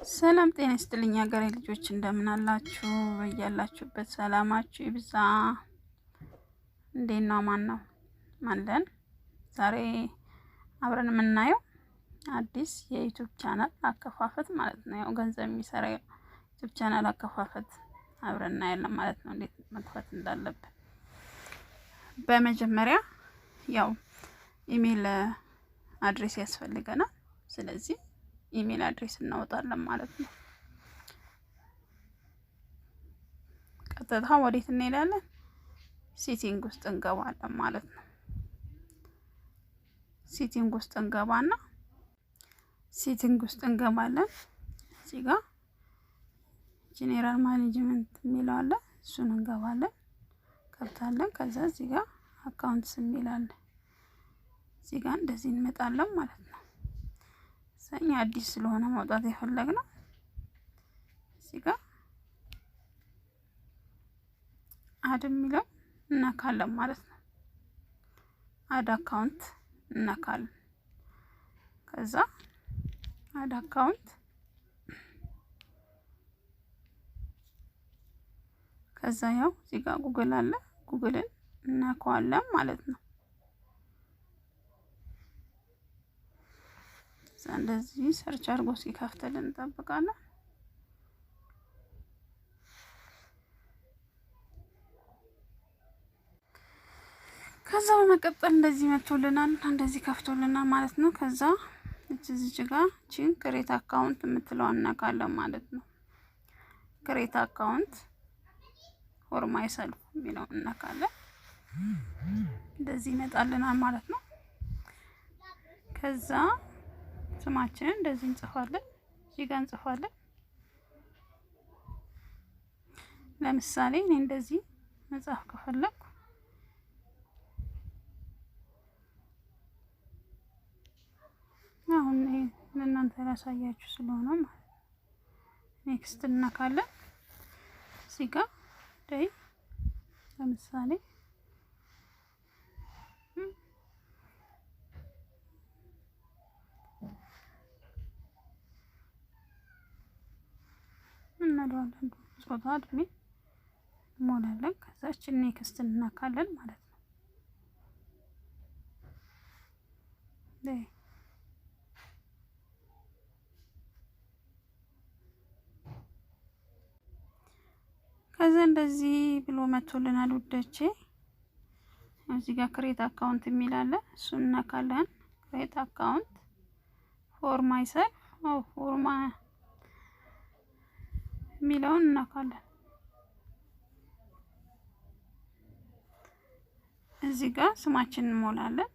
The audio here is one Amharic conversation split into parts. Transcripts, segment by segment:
ሰላም ጤና ይስጥልኝ ሀገሬ ልጆች እንደምን አላችሁ? በያላችሁበት ሰላማችሁ ይብዛ። እንዴት ነው? ማን ነው ማለን? ዛሬ አብረን የምናየው አዲስ የዩቲዩብ ቻናል አከፋፈት ማለት ነው። ያው ገንዘብ የሚሰራ ዩቲዩብ ቻናል አከፋፈት አብረን እናያለን ማለት ነው፣ እንዴት መክፈት እንዳለብን። በመጀመሪያ ያው ኢሜል አድሬስ ያስፈልገናል። ስለዚህ ኢሜል አድሬስ እናወጣለን ማለት ነው። ቀጥታ ወዴት እንሄዳለን? ሴቲንግ ውስጥ እንገባለን ማለት ነው። ሴቲንግ ውስጥ እንገባና ሴቲንግ ውስጥ እንገባለን። እዚህ ጋር ጄኔራል ማኔጅመንት የሚለው አለ፣ እሱን እንገባለን፣ ከብታለን። ከዛ እዚህ ጋር አካውንትስ የሚል አለ፣ እዚህ ጋር እንደዚህ እንመጣለን ማለት ነው። ሰኛ አዲስ ስለሆነ ማውጣት የፈለግነው እዚህ ጋር አድ የሚለው እናካለን ማለት ነው። አድ አካውንት እናካለን። ከዛ አድ አካውንት ከዛ ያው እዚህ ጋር ጉግል አለ፣ ጉግልን እናካዋለን ማለት ነው። እንደዚህ ሰርች አድርጎ ሲከፍትልን እንጠብቃለን። ከዛ በመቀጠል እንደዚህ መጥቶልናል፣ እንደዚህ ከፍቶልናል ማለት ነው። ከዛ እዚህ ጋር ቺን ክሬት አካውንት የምትለውን እናካለን ማለት ነው። ክሬት አካውንት ፎር ማይ ሰልፍ የሚለውን እናካለን። እንደዚህ ይመጣልናል ማለት ነው። ከዛ ስማችንን እንደዚህ እንጽፋለን፣ እዚህ ጋር እንጽፋለን። ለምሳሌ እኔ እንደዚህ መጻፍ ከፈለኩ አሁን ለእናንተ ላሳያችሁ ስለሆነ ማለት ኔክስት እናካለን። እዚህ ጋር ዳይ ለምሳሌ እናደዋለን ጾታ እድሜ ሞላለን። ከዛችን ኔክስት እናካለን ማለት ነው። ከዛ እንደዚህ ብሎ መቶልናል ውዶቼ። እዚህ ጋር ክሬት አካውንት የሚል አለ፣ እሱን እናካለን። ክሬት አካውንት ፎር ማይ ሰልፍ ፎር ማይ የሚለውን እናካለን። እዚህ ጋር ስማችንን እንሞላለን፣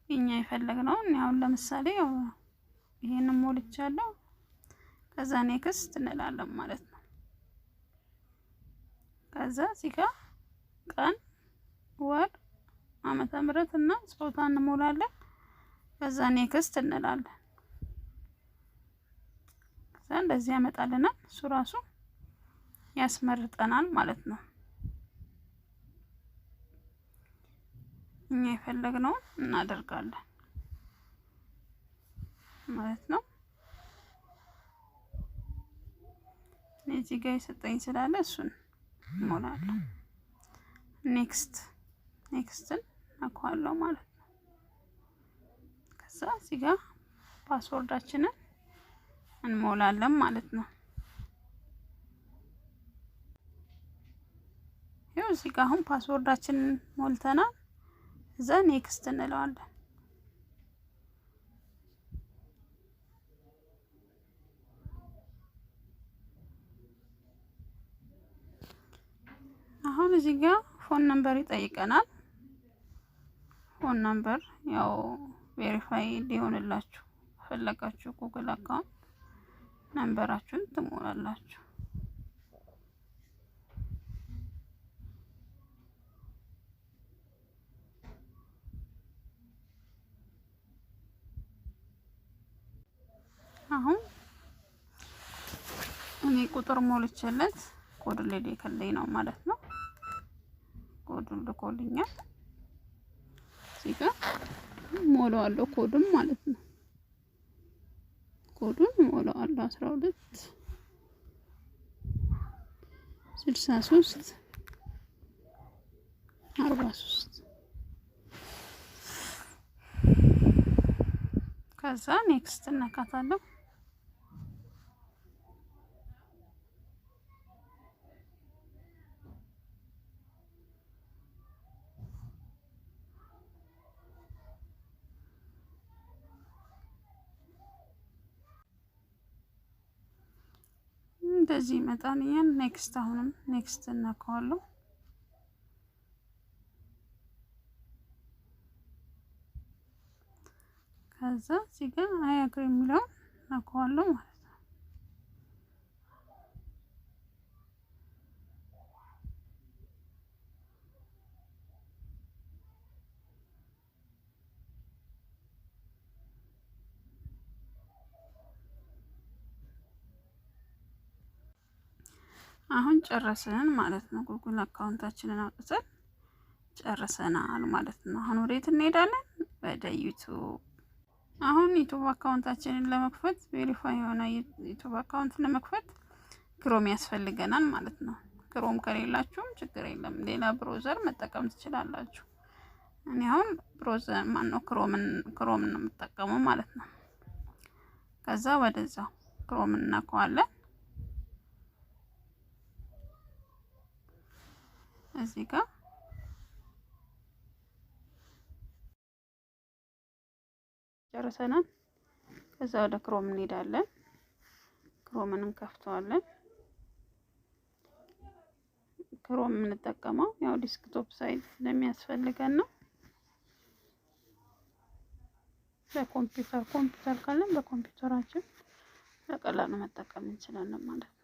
እኛ የፈለግነውን። አሁን ለምሳሌ ይሄንን ሞልቻለሁ። ከዛ ኔክስት እንላለን ማለት ነው። ከዛ እዚህ ጋር ቀን፣ ወር፣ ዓመተ ምህረት እና ጾታ እንሞላለን። ከዛ ኔክስት እንላለን። ከዛ እንደዚህ ያመጣልናል። እሱ ራሱ ያስመርጠናል ማለት ነው። እኛ የፈለግነውን እናደርጋለን ማለት ነው። እዚህ ጋር የሰጠኝ ስላለ እሱን እሞላለሁ። ኔክስትን አኳለው ማለት ነው። ከዛ እዚህ ጋር ፓስወርዳችንን እንሞላለን ማለት ነው። ይኸው እዚህ ጋር አሁን ፓስወርዳችንን ሞልተናል። እዛ ኔክስት እንለዋለን። አሁን እዚህ ጋር ፎን ነምበር ይጠይቀናል። ፎን ነምበር ያው ቬሪፋይ ሊሆንላችሁ ፈለጋችሁ ጉግል አካውንት ነምበራችሁን ትሞላላችሁ። አሁን እኔ ቁጥር ሞልቼለት ኮድ ልልክልኝ ነው ማለት ነው። ኮዱን ልኮልኛል። እዚህ ጋር ሞላዋለሁ ኮዱን ማለት ነው። ኮዱን ሞላዋለሁ 126343 ከዛ ኔክስት እናካታለሁ። እንደዚህ ይመጣል። ኔክስት አሁንም ኔክስት እናካዋለሁ። ከዛ እዚህ ጋር አያግሪ የሚለው እናካዋለሁ ማለት ነው። አሁን ጨረስን ማለት ነው። ጉግል አካውንታችንን አውጥተን ጨርሰናል ማለት ነው። አሁን ወዴት እንሄዳለን? ወደ ዩቲዩብ። አሁን ዩቲዩብ አካውንታችንን ለመክፈት ቬሪፋይ የሆነ ዩቲዩብ አካውንት ለመክፈት ክሮም ያስፈልገናል ማለት ነው። ክሮም ከሌላችሁም ችግር የለም፣ ሌላ ብሮዘር መጠቀም ትችላላችሁ። እኔ አሁን ብሮዘር ማነው ክሮምን ነው የምጠቀመው ማለት ነው። ከዛ ወደዛው ክሮምን እናከዋለን። እዚህ ጋር ጨርሰናል። ከዛ ወደ ክሮም እንሄዳለን። ክሮምን እንከፍተዋለን። ክሮም የምንጠቀመው ያው ዲስክቶፕ ሳይት ስለሚያስፈልገን ነው። ኮምፒውተር ካለን በኮምፒውተራችን በቀላሉ መጠቀም እንችላለን ማለት ነው።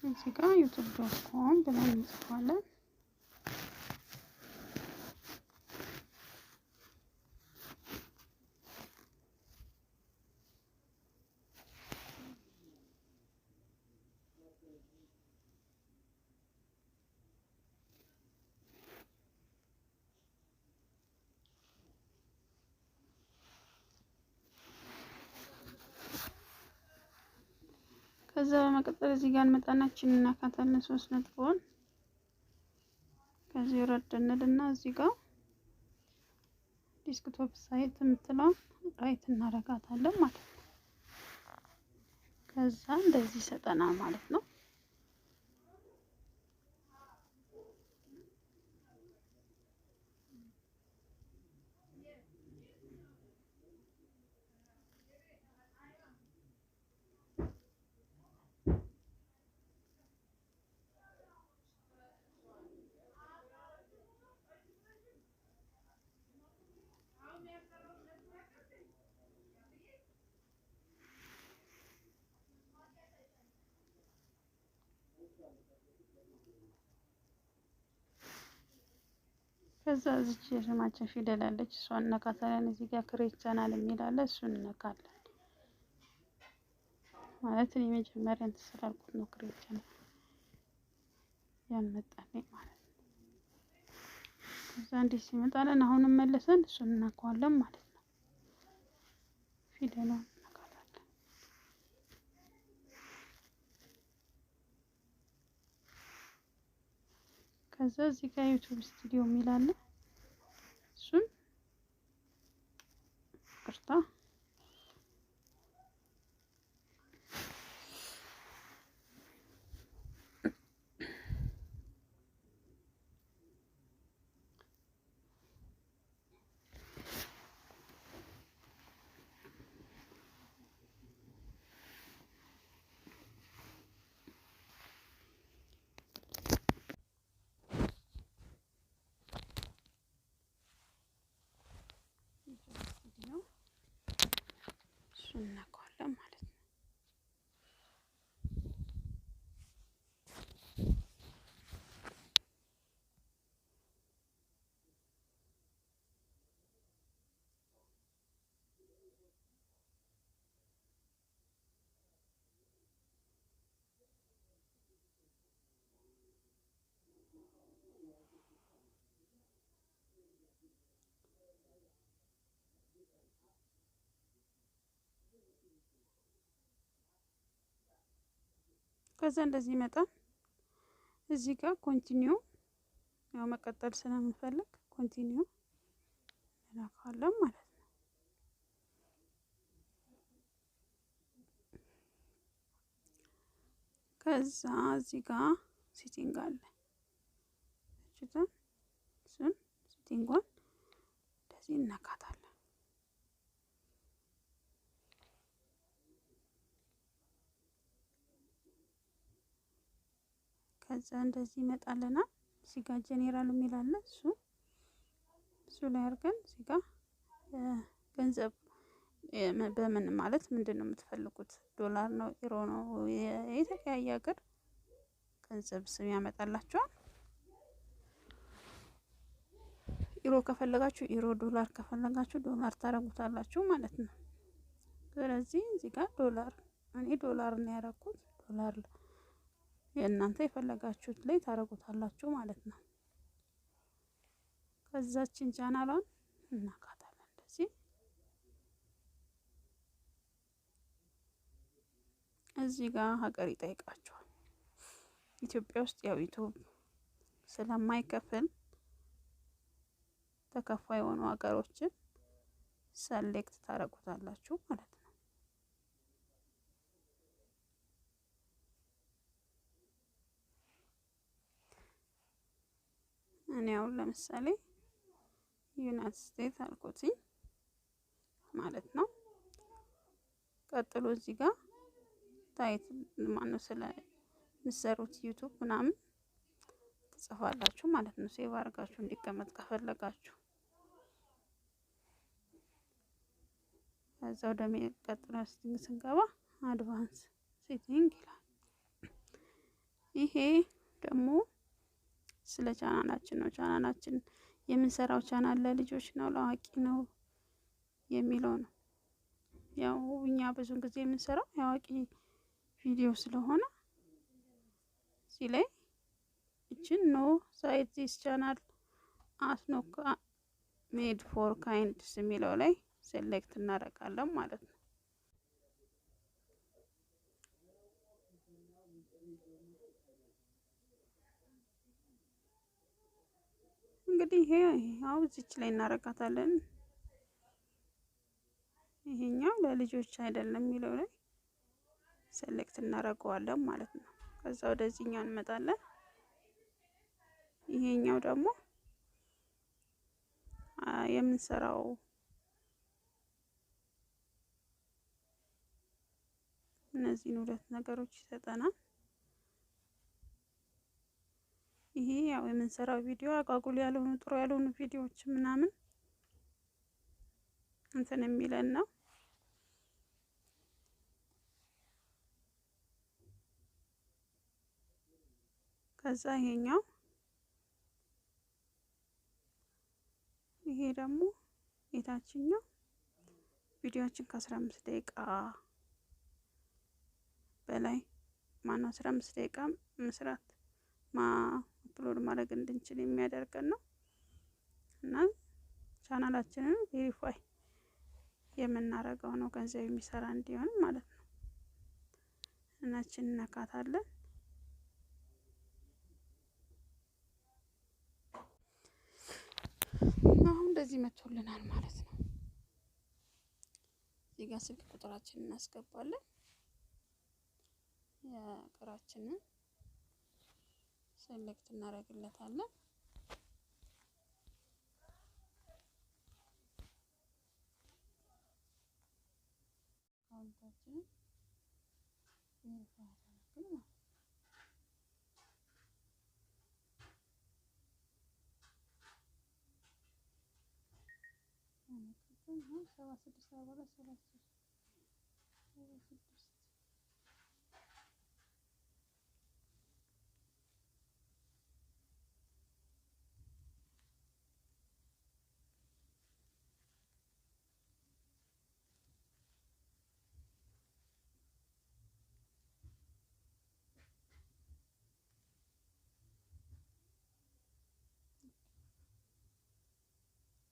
እዚህ ጋር youtube.com ብለን እንጽፋለን። ከዛ በመቀጠል እዚህ ጋር እንመጣናችን እናካታለን 3 ነጥቦን። ከዚህ ወረድንልና እዚህ ጋር ዲስክቶፕ ሳይት የምትለው ራይት እናረጋታለን ማለት ነው። ከዛ እንደዚህ ይሰጠናል ማለት ነው። ከዛ እዚህ የስማችን ፊደል አለች፣ እሷን እንነካታለን። እዚህ ጋር ክሬት ቻናል የሚል አለ፣ እሱን እንነካለን። ማለት እኔ መጀመሪያ እንትን ስላልኩት ነው ክሬት ቻናል ያመጣልኝ ማለት ነው። ከዛ እንዲህ ሲመጣለን አሁንም መልሰን እሱን እንነካዋለን ማለት ነው። ፊደሏን እንነካታለን። ከዛ እዚህ ጋር ዩቲዩብ ስቱዲዮ የሚል አለ፣ እሱን ቅርታ እናውቀዋለን ማለት ነው። ከዛ እንደዚህ ይመጣል። እዚህ ጋር ኮንቲኒው ያው መቀጠል ስለምንፈልግ ኮንቲኒው እናካለን ማለት ነው። ከዛ እዚህ ጋር ሴቲንግ አለ። እሱን ሴቲንጓን እንደዚህ እናካታለን። ከዛ እንደዚህ ይመጣልናል። እዚህ ጋር ጄኔራል የሚል አለ። እሱ ላይ አድርገን እዚህ ጋር ገንዘብ በምን ማለት ምንድነው የምትፈልጉት? ዶላር ነው፣ ዩሮ ነው፣ የተለያየ ሀገር ገንዘብ ስም ያመጣላችኋል። ዩሮ ከፈለጋችሁ ዩሮ፣ ዶላር ከፈለጋችሁ ዶላር ታረጉታላችሁ ማለት ነው። ስለዚህ እዚህ ጋር ዶላር እኔ ዶላር ነው ያደረኩት። ዶላር የእናንተ የፈለጋችሁት ላይ ታረጉታላችሁ ማለት ነው። ከዛችን ቻናሏን እናካታለን እንደዚህ። እዚህ ጋር ሀገር ይጠይቃችኋል። ኢትዮጵያ ውስጥ ያው ዩቲዩብ ስለማይከፍል ተከፋይ የሆኑ ሀገሮችን ሰሌክት ታረጉታላችሁ ማለት ነው። እኔ አሁን ለምሳሌ ዩናይትድ ስቴትስ አልኩትኝ ማለት ነው። ቀጥሎ እዚህ ጋር ታይትል ማነው ስለ ምሰሩት ዩቲዩብ ምናምን ትጽፋላችሁ ማለት ነው። ሴቭ አድርጋችሁ እንዲቀመጥ ከፈለጋችሁ ከዛ ወደሚቀጥለው ሴቲንግ ስንገባ አድቫንስ ሴቲንግ ይላል። ይሄ ደግሞ ስለ ቻናላችን ነው። ቻናላችን የምንሰራው ቻናል ለልጆች ነው ለአዋቂ ነው የሚለው ነው። ያው እኛ ብዙን ጊዜ የምንሰራው የአዋቂ ቪዲዮ ስለሆነ እዚህ ላይ እችን ኖ ሳይት ዚስ ቻናል አስ ኖ ሜድ ፎር ካይንድስ የሚለው ላይ ሴሌክት እናደርጋለን ማለት ነው። እንግዲህ ይሄ ያው እዚች ላይ እናረጋታለን። ይሄኛው ለልጆች አይደለም የሚለው ላይ ሴሌክት እናደርገዋለን ማለት ነው። ከዛ ወደዚህኛው እንመጣለን። ይሄኛው ደግሞ የምንሰራው እነዚህን ሁለት ነገሮች ይሰጠናል። ይሄ ያው የምንሰራው ቪዲዮ አጓጉል ያልሆኑ ጥሩ ያልሆኑ ቪዲዮዎች ምናምን እንትን የሚለን ነው። ከዛ ይሄ ደግሞ የታችኛው ቪዲዮአችን ከ15 ደቂቃ በላይ ማነው 15 ደቂቃ መስራት አፕሎድ ማድረግ እንድንችል የሚያደርገን ነው። እና ቻናላችንን ቬሪፋይ የምናደርገው ነው ገንዘብ የሚሰራ እንዲሆን ማለት ነው። እናችን እናካታለን። አሁን እንደዚህ መጥቶልናል ማለት ነው። እዚህ ጋር ስልክ ቁጥራችንን እናስገባለን። የሀገራችንን ሴሌክት እናደርግለታለን። አካውንታችንን ቬሪፋይ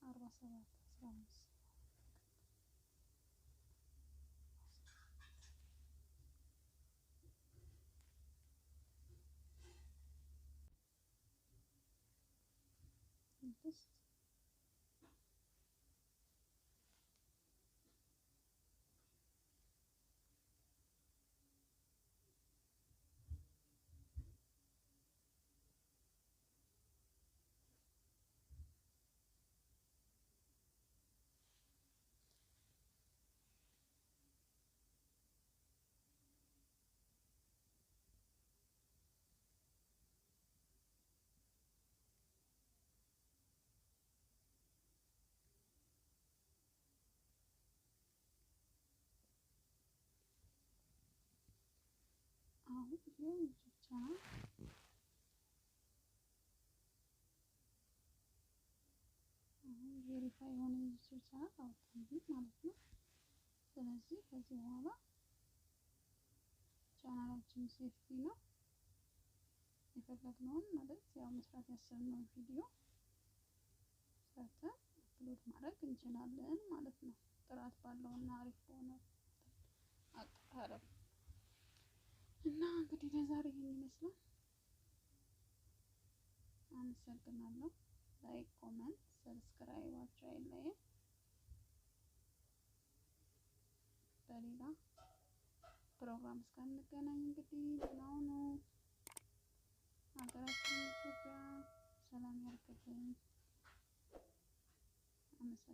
አድርገን ማለት ነው። ድስት አሁን ይሄን ብቻ ቬሪፋይ የሆነ ዩቲዩብ ቻናል አወጣሁኝ ማለት ነው። ስለዚህ ከዚህ በኋላ ቻናላችን ሴፍቲ ነው። የፈለግነውን ማለት ያው መስራት ያሰብነውን ቪዲዮ ሰርተን አፕሎድ ማድረግ እንችላለን ማለት ነው። ጥራት ባለውና አሪፍ በሆነ አቀራረብ እና እንግዲህ ለዛሬ ይሄን ይመስላል። አመሰግናለሁ። ላይክ፣ ኮመንት፣ ሰብስክራይባችሁ አይለየን። በሌላ ፕሮግራም እስከምንገናኝ እንግዲህ ደህና ሁኑ። ሀገራችን ኢትዮጵያ ሰላም ያርግልን። አመሰግናለሁ።